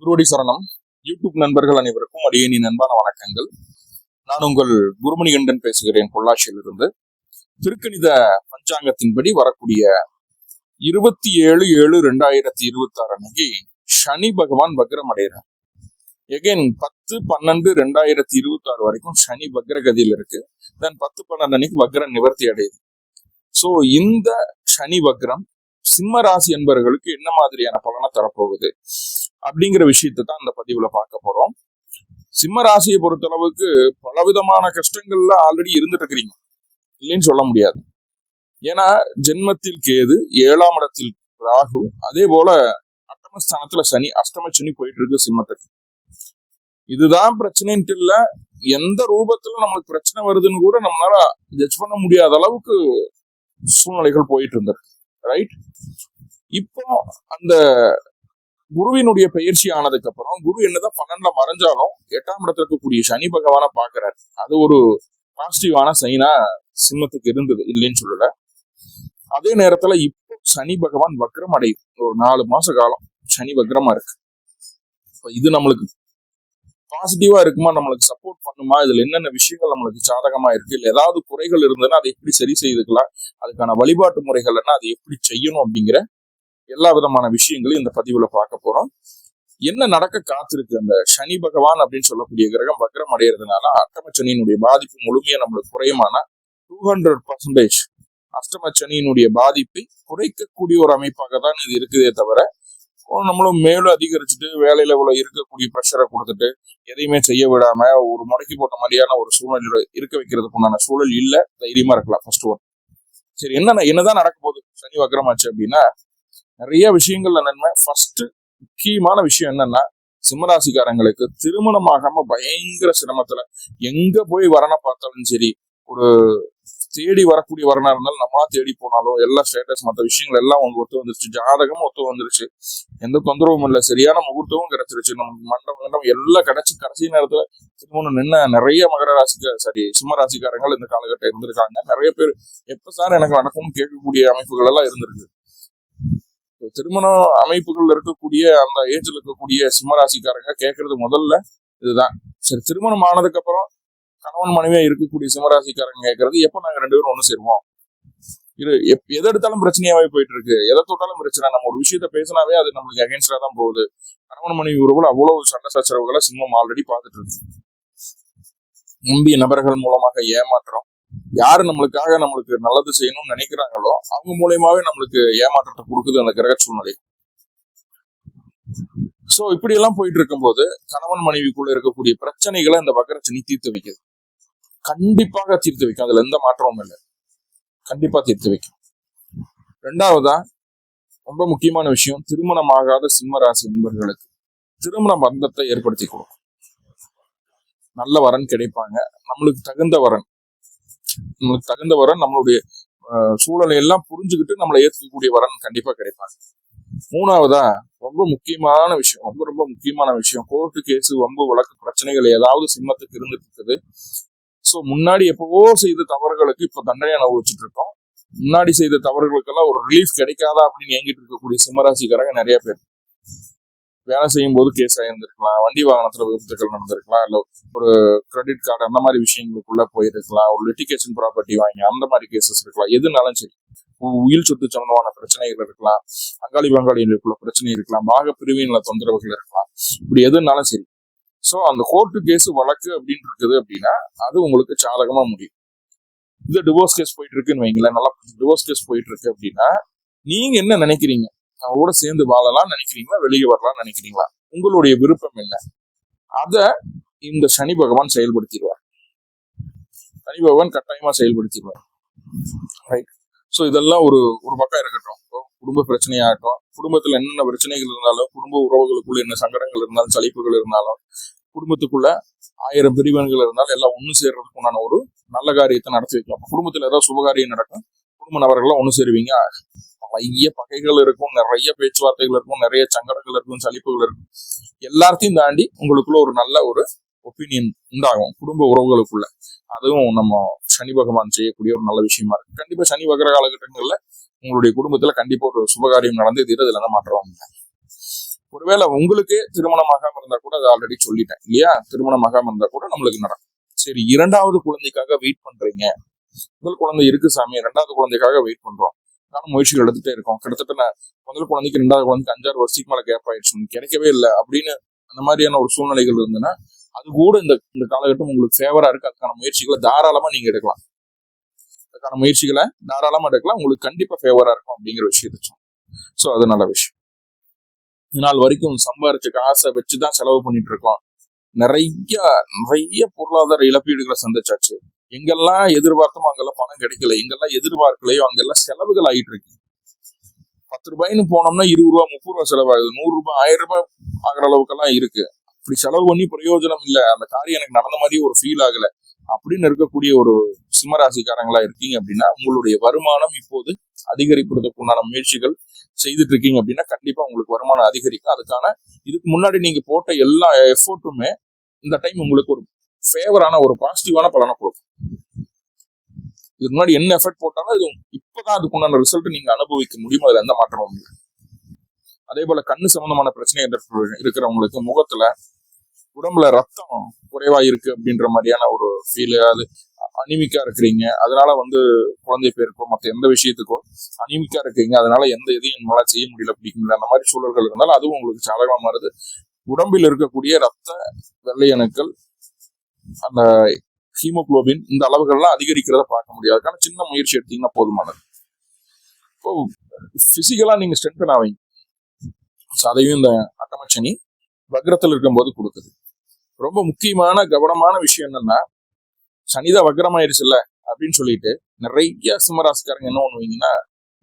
திருவடி சரணம். யூடியூப் நண்பர்கள் அனைவருக்கும் அடியேனின் அன்பான வணக்கங்கள். நான் உங்கள் குருமணிகண்டன் பேசுகிறேன் பொள்ளாச்சியிலிருந்து. திருக்கணித பஞ்சாங்கத்தின்படி வரக்கூடிய 27/7/2026 அன்னைக்கு சனி பகவான் வக்ரம் அடைகிறார். எகைன் 10/12/2026 வரைக்கும் சனி வக்ர கதியில் இருக்கு. தென் 10/12 அன்னைக்கு வக்ர நிவர்த்தி அடையுது. ஸோ இந்த சனி வக்ரம் சிம்ம ராசி என்பவர்களுக்கு என்ன மாதிரியான பலனை தரப்போகுது அப்படிங்கிற விஷயத்தை தான் இந்த பதிவுல பார்க்க போறோம். சிம்ம ராசியை பொறுத்தளவுக்கு பலவிதமான கஷ்டங்கள்ல ஆல்ரெடி இருந்துட்டு இருக்கிறீங்க, இல்லைன்னு சொல்ல முடியாது. ஏன்னா ஜென்மத்தில் கேது, 7ஆம் இடத்தில் ராகு, அதே போல அட்டமஸ்தானத்துல சனி, அஷ்டம சனி போயிட்டு இருக்கு சிம்மத்துக்கு. இதுதான் பிரச்சனைன்ட்டு இல்ல, எந்த ரூபத்துல நம்மளுக்கு பிரச்சனை வருதுன்னு கூட நம்மளால ஜட்ஜ் பண்ண முடியாத அளவுக்கு சூழ்நிலைகள் போயிட்டு இருந்திருக்கு. ரைட். இப்போ அந்த குருவினுடைய பயிற்சி ஆனதுக்கு அப்புறம் குரு என்னதான் 12ல மறைஞ்சாலும் 8ஆம் இடத்துல இருக்கக்கூடிய சனி பகவானை பாக்குறாரு. அது ஒரு பாசிட்டிவான சைனா சிம்மத்துக்கு இருந்தது, இல்லைன்னு சொல்லல. அதே நேரத்துல இப்போ சனி பகவான் வக்ரம் அடையுது. ஒரு 4 மாச காலம் சனி வக்ரமா இருக்கு. இது நம்மளுக்கு பாசிட்டிவா இருக்குமா, நம்மளுக்கு சப்போர்ட் பண்ணுமா, இதுல என்னென்ன விஷயங்கள் நம்மளுக்கு சாதகமா இருக்கு, இல்ல ஏதாவது குறைகள் இருந்ததுன்னா அதை எப்படி சரி செய்துக்கலாம், அதுக்கான வழிபாட்டு முறைகள் என்ன, அதை எப்படி செய்யணும் அப்படிங்கிற எல்லா விதமான விஷயங்களையும் இந்த பதிவுல பார்க்க போறோம். என்ன நடக்க காத்திருக்கு? அந்த சனி பகவான் அப்படின்னு சொல்லக்கூடிய கிரகம் வக்ரம் அடைகிறதுனால அஷ்டம சனியினுடைய பாதிப்பு முழுமையா நம்மளுக்கு குறையுமானா 200% அஷ்டம சனியினுடைய பாதிப்பை குறைக்கக்கூடிய ஒரு அமைப்பாக தான் இது இருக்குதே தவிர, நம்மளும் மேலும் அதிகரிச்சுட்டு வேலையில இவ்வளவு இருக்கக்கூடிய ப்ரெஷரை கொடுத்துட்டு எதையுமே செய்ய விடாம ஒரு முடக்கி போட்ட மாதிரியான ஒரு சூழ்நிலை இருக்க வைக்கிறதுக்கு உண்டான சூழல் இல்ல. தைரியமா இருக்கலாம். First one. சரி, என்னதான் நடக்க போகுது சனி வக்ரமாச்சு அப்படின்னா, நிறைய விஷயங்கள்ல நன்மை. ஃபர்ஸ்ட் முக்கியமான விஷயம் என்னன்னா, சிம்மராசிக்காரங்களுக்கு திருமணமாகாம பயங்கர சிரமத்துல எங்க போய் வரனை பார்த்தாலும் சரி, ஒரு தேடி வரக்கூடிய வரனா இருந்தாலும் நம்மளா தேடி போனாலும் எல்லா ஸ்டேட்டஸ் மற்ற விஷயங்கள் எல்லாம் உங்களுக்கு ஒத்து வந்துருச்சு, ஜாதகமும் ஒத்து வந்துருச்சு, எந்த தொந்தரவும் இல்லை, சரியான முகூர்த்தமும் கிடைச்சிருச்சு, நமக்கு மண்டபம் எல்லாம் கிடைச்சி கடைசி நேரத்துல திருமணம் நின்ன நிறைய சிம்ம ராசிக்காரங்கள் இந்த காலகட்டம் இருந்திருக்காங்க. நிறைய பேர் எப்ப சார் எனக்கு நடக்கும்னு கேட்கக்கூடிய அமைப்புகள் எல்லாம் இருந்திருக்கு. திருமண அமைப்புகள் இருக்கக்கூடிய அந்த ஏஜ்ல இருக்கக்கூடிய சிம்மராசிக்காரங்க கேட்கறது முதல்ல இதுதான். சரி, திருமணம் ஆனதுக்கு அப்புறம் கணவன் மனைவியா இருக்கக்கூடிய சிம்மராசிக்காரங்க கேட்கறது எப்ப நாங்க 2 பேரும் ஒண்ணு சேருவோம். எதை எடுத்தாலும் பிரச்சனையாவே போயிட்டு இருக்கு, எதை தொட்டாலும் பிரச்சனை. நம்ம ஒரு விஷயத்த பேசினாவே அது நம்மளுக்கு அகேன்ஸ்டா தான் போகுது. கணவன் மனைவி உறவுல அவ்வளவு சண்டை சச்சரவுகளை சிம்மம் ஆல்ரெடி பார்த்துட்டு இருக்கு. நம்பிய நபர்கள் மூலமாக ஏமாற்றம், யாரு நம்மளுக்கு நல்லது செய்யணும்னு நினைக்கிறாங்களோ அவங்க மூலியமாவே நம்மளுக்கு ஏமாற்றத்தை கொடுக்குது அந்த கிரக சூழ்நிலை. சோ இப்படி எல்லாம் போயிட்டு இருக்கும்போது கணவன் மனைவிக்குள்ள இருக்கக்கூடிய பிரச்சனைகளை இந்த வக்ரச்சனி தீர்த்து வைக்குது. கண்டிப்பாக தீர்த்து வைக்கும், அதுல எந்த மாற்றமும் இல்லை. கண்டிப்பா தீர்த்து வைக்கும். 2வதா ரொம்ப முக்கியமான விஷயம், திருமணமாகாத சிம்ம ராசி நண்பர்களுக்கு திருமண பந்தத்தை ஏற்படுத்தி கொடுக்கும். நல்ல வரன் கிடைப்பாங்க. நம்மளுக்கு தகுந்த வரன் நம்மளுடைய சூழலை எல்லாம் புரிஞ்சுக்கிட்டு நம்மளை ஏற்றுக்கக்கூடிய வரன் கண்டிப்பா கிடைப்பாங்க. 3வதா ரொம்ப முக்கியமான விஷயம், கோர்ட்டு கேஸ், வம்பு வழக்கு பிரச்சனைகள் ஏதாவது சிம்மத்துக்கு இருந்துட்டு இருக்குது. ஸோ முன்னாடி எப்பவோ செய்த தவறுகளுக்கு இப்ப தண்டனை அனுபவிச்சுட்டு இருக்கோம். முன்னாடி செய்த தவறுகளுக்கெல்லாம் ஒரு ரிலீஃப் கிடைக்காதா அப்படின்னு ஏங்கிட்டு இருக்கக்கூடிய சிம்மராசிக்காரங்க நிறைய பேர். வேலை செய்யும் போது கேஸ் ஆயிருந்திருக்கலாம், வண்டி வாகனத்துல விபத்துக்கள் நடந்திருக்கலாம், இல்ல ஒரு கிரெடிட் கார்டு அந்த மாதிரி விஷயங்களுக்குள்ள போயிருக்கலாம், ஒரு லிட்டிகேஷன் ப்ராப்பர்ட்டி வாங்கி அந்த மாதிரி கேசஸ் இருக்கலாம். எதுனாலும் சரி, உயிர் சொத்து சம்பந்தமான பிரச்சனைகள் இருக்கலாம், அங்காளி பங்காளிகளுக்குள்ள பிரச்சனை இருக்கலாம், பாக பிரிவின்ல தொந்தரவுகள் இருக்கலாம். இப்படி எதுனாலும் சரி. ஸோ அந்த கோர்ட்டு கேஸ் வழக்கு அப்படின்னு இருக்குது அப்படின்னா அது உங்களுக்கு சாதகமா முடியும். இது டிவோர்ஸ் கேஸ் போயிட்டு இருக்குன்னு வைங்களேன், நல்லா டிவோர்ஸ் கேஸ் போயிட்டு இருக்கு அப்படின்னா நீங்க என்ன நினைக்கிறீங்க? அவரோட சேர்ந்து வாழலாம் நினைக்கிறீங்களா, வெளியே வரலாம் நினைக்கிறீங்களா? உங்களுடைய விருப்பம் என்ன? அத இந்த சனி பகவான் செயல்படுத்திடுவார். சனி பகவான் கட்டாயமா செயல்படுத்திடுவார். ரைட். ஸோ இதெல்லாம் ஒரு பக்கம் இருக்கட்டும். குடும்ப பிரச்சனையாகட்டும், குடும்பத்துல என்னென்ன பிரச்சனைகள் இருந்தாலும், குடும்ப உறவுகளுக்குள்ள என்ன சங்கடங்கள் இருந்தாலும், சலிப்புகள் இருந்தாலும், குடும்பத்துக்குள்ள 1000 பிரிவினர்கள் இருந்தாலும் எல்லாம் ஒண்ணு சேர்றதுக்கு உண்டான ஒரு நல்ல காரியத்தை நடத்தி வைக்கலாம். குடும்பத்துல ஏதாவது சுபகாரியம் நடக்கும், குடும்ப நபர்கள்லாம் ஒண்ணு சேருவீங்க. நிறைய பகைகள் இருக்கும், நிறைய பேச்சுவார்த்தைகள் இருக்கும், நிறைய சங்கடங்கள் இருக்கும், சலிப்புகள் இருக்கும். எல்லாத்தையும் தாண்டி உங்களுக்குள்ள ஒரு நல்ல ஒரு ஒப்பீனியன் உண்டாகும் குடும்ப உறவுகளுக்குள்ள. அதுவும் நம்ம சனி பகவான் செய்யக்கூடிய ஒரு நல்ல விஷயமா இருக்கு. கண்டிப்பா சனி வக்ர காலகட்டங்கள்ல உங்களுடைய குடும்பத்துல கண்டிப்பா ஒரு சுபகாரியம் நடந்து இதுல மாற்றம். ஒருவேளை உங்களுக்கு திருமணமாகாம இருந்தா கூட அதை ஆல்ரெடி சொல்லிட்டேன் இல்லையா, திருமணமாகாம இருந்தா கூட நம்மளுக்கு நடக்கும். சரி, இரண்டாவது குழந்தைக்காக வெயிட் பண்றீங்க, முதல் குழந்தை இருக்கு சாமி, ரெண்டாவது குழந்தைக்காக வெயிட் பண்றோம், நானும் முயற்சிகள் எடுத்துட்டே இருக்கோம், கிட்டத்தட்ட நான் முதல் குழந்தைக்கு ரெண்டாவது குழந்தைக்கு 5-6 வருஷத்துக்கு மேல கேப் ஆயிடுச்சு, கிடைக்கவே இல்லை அப்படின்னு அந்த மாதிரியான ஒரு சூழ்நிலைகள் இருந்ததுன்னா அது கூட இந்த காலகட்டம் உங்களுக்கு ஃபேவரா இருக்கு. அதுக்கான முயற்சிகளை தாராளமா நீங்க எடுக்கலாம், அதுக்கான முயற்சிகளை தாராளமா எடுக்கலாம், உங்களுக்கு கண்டிப்பா ஃபேவரா இருக்கும் அப்படிங்கிற விஷயத்த. ஸோ அது நல்ல விஷயம். நாள் வரைக்கும் சம்பாரிச்ச காசை வச்சுதான் செலவு பண்ணிட்டு இருக்கோம், நிறைய பொருளாதார இழப்பீடுகளை சந்திச்சாச்சு, எங்கெல்லாம் எதிர்பார்த்தோமோ அங்கெல்லாம் பணம் கிடைக்கல, எங்கெல்லாம் எதிர்பார்க்கலையோ அங்கெல்லாம் செலவுகள் ஆகிட்டு இருக்கு. 10 ரூபாய்னு போனோம்னா 20 ரூபா 30 ரூபா செலவாகுது, 100 ரூபாய் 1000 ரூபாய் ஆகிற அளவுக்கெல்லாம் இருக்கு. அப்படி செலவு பண்ணி பிரயோஜனம் இல்லை, அந்த காரியம் எனக்கு நடந்த மாதிரி ஒரு ஃபீல் ஆகல அப்படின்னு இருக்கக்கூடிய ஒரு சிம்மராசிக்காரங்களா இருக்கீங்க அப்படின்னா உங்களுடைய வருமானம் இப்போது அதிகரிப்பதற்கு உண்டான முயற்சிகள் செய்துட்டு இருக்கீங்க அப்படின்னா கண்டிப்பா உங்களுக்கு வருமானம் அதிகரிக்கும். அதுக்கான இதுக்கு முன்னாடி நீங்க போட்ட எல்லா எஃபோர்ட்டுமே இந்த டைம் உங்களுக்கு ஒரு ஃபேவரான ஒரு பாசிட்டிவான பலனை கொடுக்கும். இதுக்கு முன்னாடி என்ன எஃபர்ட் போட்டாலும் அது இப்பதான் அதுக்குண்டான ரிசல்ட் நீங்க அனுபவிக்க முடியும், அதுல எந்த மாற்றமும் இல்லை. அதே போல கண்ணு சம்பந்தமான பிரச்சனை இருக்கிறவங்களுக்கு முகத்துல உடம்புல ரத்தம் குறைவா இருக்கு அப்படின்ற மாதிரியான ஒரு ஃபீல், அது அனிமிக்கா இருக்கிறீங்க, அதனால குழந்தை பேருக்கோ மற்ற எந்த விஷயத்துக்கோ அனிமிக்கா இருக்கீங்க, அதனால எந்த இதையும் என்னால செய்ய முடியல பிடிக்க முடியல, அந்த மாதிரி சூழல்கள் இருந்தாலும் அதுவும் உங்களுக்கு சாதகமா மாறுது. உடம்பில் இருக்கக்கூடிய ரத்த வெள்ளை அணுக்கள், அந்த ஹீமோகுளோபின், இந்த அளவுகள்லாம் அதிகரிக்கிறத பார்க்க முடியாது. அதுக்கான சின்ன முயற்சி எடுத்தீங்கன்னா போதுமானது. இப்போ பிசிக்கலா நீங்க ஸ்ட்ரென்தன் ஆவீங்க. அதையும் இந்த அட்டமச்சனி வக்ரத்தில் இருக்கும்போது கொடுக்குது. ரொம்ப முக்கியமான கவனமான விஷயம் என்னன்னா, சனிதான் வக்ரமாயிருச்சு இல்ல அப்படின்னு சொல்லிட்டு நிறைய சிம்மராசிக்காரங்க என்ன பண்ணுவீங்கன்னா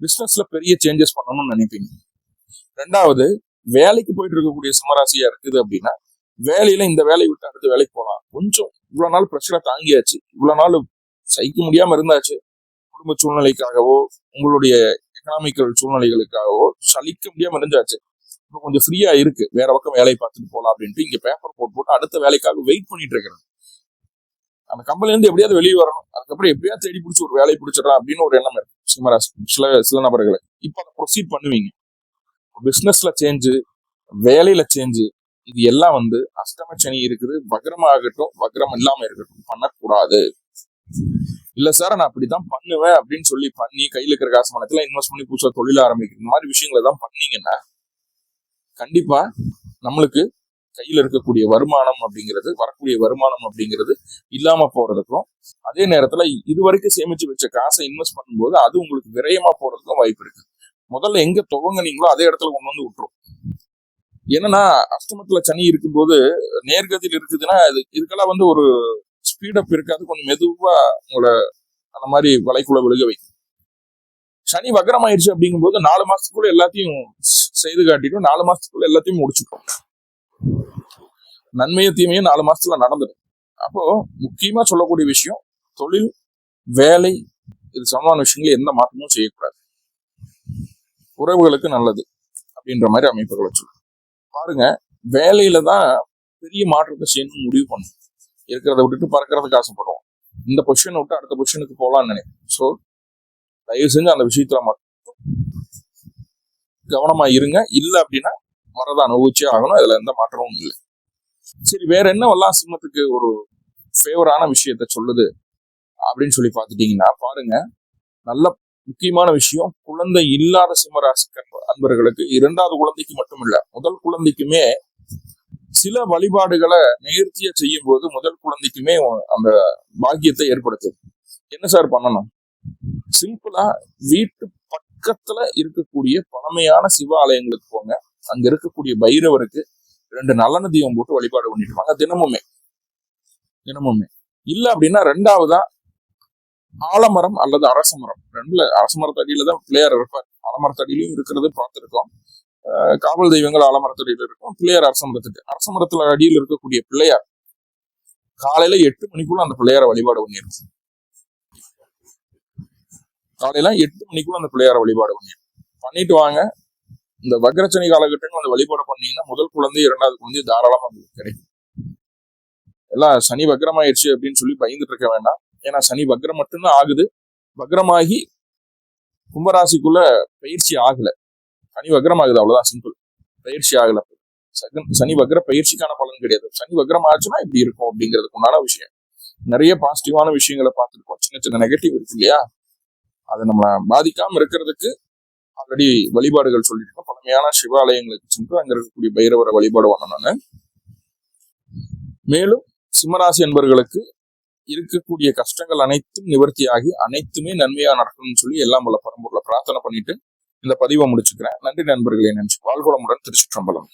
பிசினஸ்ல பெரிய சேஞ்சஸ் பண்ணணும்னு நினைப்பீங்க. ரெண்டாவது, வேலைக்கு போயிட்டு இருக்கக்கூடிய சிம்மராசியா இருக்குது அப்படின்னா வேலையில இந்த வேலையை விட்டு அடுத்த வேலைக்கு போகலாம், கொஞ்சம் இவ்வளவு நாள் பிரச்சனை தாங்கியாச்சு, இவ்வளவு நாள் சகிக்க முடியாம இருந்தாச்சு, குடும்ப சூழ்நிலைக்காகவோ உங்களுடைய எக்கனாமிக்கல் சூழ்நிலைகளுக்காகவோ சலிக்க முடியாம இருந்தாச்சு, இப்போ கொஞ்சம் ஃப்ரீயா இருக்கு, வேற பக்கம் வேலையை பார்த்துட்டு போகலாம் அப்படின்ட்டு இங்க பேப்பர் போட்டு அடுத்த வேலைக்காக வெயிட் பண்ணிட்டு இருக்கிறது. அந்த கம்பெனில இருந்து எப்படியாவது வெளியே வரணும், அதுக்கப்புறம் எப்படியாவது தேடி பிடிச்சி ஒரு வேலையை பிடிச்சிடலாம் அப்படின்னு ஒரு எண்ணம் இருக்கு சிம்மராசி சில நபர்களுக்கு. இப்போ அதை ப்ரொசீட் பண்ணுவீங்க. பிசினஸ்ல சேஞ்சு, வேலையில சேஞ்சு, இது எல்லாம் அஷ்டம சனி இருக்குது, வக்ரம் ஆகட்டும் வக்ரம் இல்லாம இருக்கட்டும் பண்ணக்கூடாது. இல்ல சார் நான் அப்படித்தான் பண்ணுவேன் அப்படின்னு சொல்லி பண்ணி கையில இருக்கிற காசு பணத்துல இன்வெஸ்ட் பண்ணி புதுசா தொழில் ஆரம்பிக்கிற இந்த மாதிரி விஷயங்களை தான் பண்ணீங்கன்னா கண்டிப்பா நம்மளுக்கு கையில இருக்கக்கூடிய வருமானம் அப்படிங்கிறது, வரக்கூடிய வருமானம் அப்படிங்கிறது இல்லாம போறதுக்கும், அதே நேரத்துல இது வரைக்கும் சேமிச்சு வச்ச காசை இன்வெஸ்ட் பண்ணும்போது அது உங்களுக்கு விரயமா போறதுக்கும் வாய்ப்பு இருக்கு. முதல்ல எங்க துவங்குனீங்களோ அதே இடத்துல கொண்டு விட்டுரும். என்னன்னா அஷ்டமத்துல சனி இருக்கும்போது நேர்கதியில் இருக்குதுன்னா இதுக்கெல்லாம் ஒரு ஸ்பீடப் இருக்காது, கொஞ்சம் மெதுவா உங்களை அந்த மாதிரி வலைக்குள்ள விழுக வைக்கும். சனி வக்ரம் ஆயிடுச்சு அப்படிங்கும்போது 4 மாசத்துக்குள்ள எல்லாத்தையும் செய்து காட்டிடும், 4 மாசத்துக்குள்ள எல்லாத்தையும் முடிச்சுட்டோம். நன்மையும் தீமையும் 4 மாசத்துல நடந்துடும். அப்போ முக்கியமா சொல்லக்கூடிய விஷயம், தொழில் வேலை இது சமமான விஷயங்கள் எந்த மாற்றமும் செய்யக்கூடாது, உறவுகளுக்கு நல்லது அப்படின்ற மாதிரி அமைப்புகளை சொல்லுங்க. பாருங்க, வேலையில தான் பெரிய மாற்றத்தை செய்யணும்னு முடிவு பண்ணும், இருக்கிறத விட்டுட்டு பறக்கிறதுக்கு ஆசைப்படுவோம், இந்த பொசிஷனை விட்டு அடுத்த பொசிஷனுக்கு போகலான்னு நினைப்போம். ஸோ தயவு செஞ்சு அந்த விஷயத்துல மட்டும் கவனமா இருங்க. இல்லை அப்படின்னா வரதை அனுபவிச்சே ஆகணும், அதுல எந்த மாற்றமும் இல்லை. சரி, வேற என்னவெல்லாம் சிம்மத்துக்கு ஒரு ஃபேவரான விஷயத்த சொல்லுது அப்படின்னு சொல்லி பார்த்துட்டீங்கன்னா பாருங்க, நல்ல முக்கியமான விஷயம், குழந்தை இல்லாத சிம்மராசி அன்பர்களுக்கு 2வது குழந்தைக்கு மட்டும் இல்ல, முதல் குழந்தைக்குமே சில வழிபாடுகளை நேர்த்தியா செய்யும் போது முதல் குழந்தைக்குமே அந்த பாக்கியத்தை ஏற்படுத்துது. என்ன சார் பண்ணணும்? சிம்பிளா வீட்டு பக்கத்துல இருக்கக்கூடிய பழமையான சிவ ஆலயங்களுக்கு போங்க, அங்க இருக்கக்கூடிய பைரவருக்கு 2 நல்லெண்ண தீபம் போட்டு வழிபாடு பண்ணிட்டு வாங்க தினமுமே. இல்ல அப்படின்னா 2வதா ஆலமரம் அல்லது அரச மரம், அரசமரத்தடியில தான் பிள்ளையார் இருப்பார், ஆலமரத்தடியிலும் இருக்கிறது பார்த்துருக்கோம். காவல் தெய்வங்கள் ஆலமரத்தடியில இருக்கும், பிள்ளையார் அரசமரத்துல அடியில் இருக்கக்கூடிய பிள்ளையார் காலையில 8 மணிக்குள்ள அந்த பிள்ளையார வழிபாடு பண்ணிருக்கும். காலையில 8 மணிக்குள்ள அந்த பிள்ளையார வழிபாடு பண்ணிட்டு வாங்க. இந்த வக்ரச்சனி காலகட்டங்கள் அந்த வழிபாடு பண்ணீங்கன்னா முதல் குழந்தை 2வது குழந்தை தாராளமா உங்களுக்கு கிடைக்கும். எல்லாம் சனி வக்ரமாயிடுச்சு அப்படின்னு சொல்லி பயந்துட்டு இருக்க வேண்டாம். ஏன்னா சனி வக்ரம் மட்டும்தான் ஆகுது, வக்ரமாகி கும்பராசிக்குள்ள பயிற்சி ஆகல, சனி வக்ரம் ஆகுது, அவ்வளவுதான் சிம்பிள், பயிற்சி ஆகல. சனி வக்ர பயிற்சிக்கான பலன் கிடையாது. சனி வக்ரம் ஆச்சுன்னா இப்படி இருக்கும் அப்படிங்கிறதுக்கு உண்டான விஷயம். நிறைய பாசிட்டிவான விஷயங்களை பார்த்துருக்கோம், சின்ன சின்ன நெகட்டிவ் இருக்கு இல்லையா, அதை நம்ம பாதிக்காம இருக்கிறதுக்கு ஆல்ரெடி வழிபாடுகள் சொல்லியிருக்கோம். பழமையான சிவாலயங்களுக்கு சென்று அங்க இருக்கக்கூடிய பைரவரை வழிபாடு பண்ணணும். மேலும் சிம்மராசி என்பவர்களுக்கு இருக்கக்கூடிய கஷ்டங்கள் அனைத்தும் நிவர்த்தியாகி அனைத்துமே நன்மையா நடக்கணும்னு சொல்லி எல்லாம் வல்ல பரம்பொருளை பிரார்த்தனை பண்ணிட்டு இந்த பதிவை முடிச்சுக்கிறேன். நன்றி நண்பர்களே, நன்றி. வாழ்குளமுடன். திருச்சிற்றம்பலம்.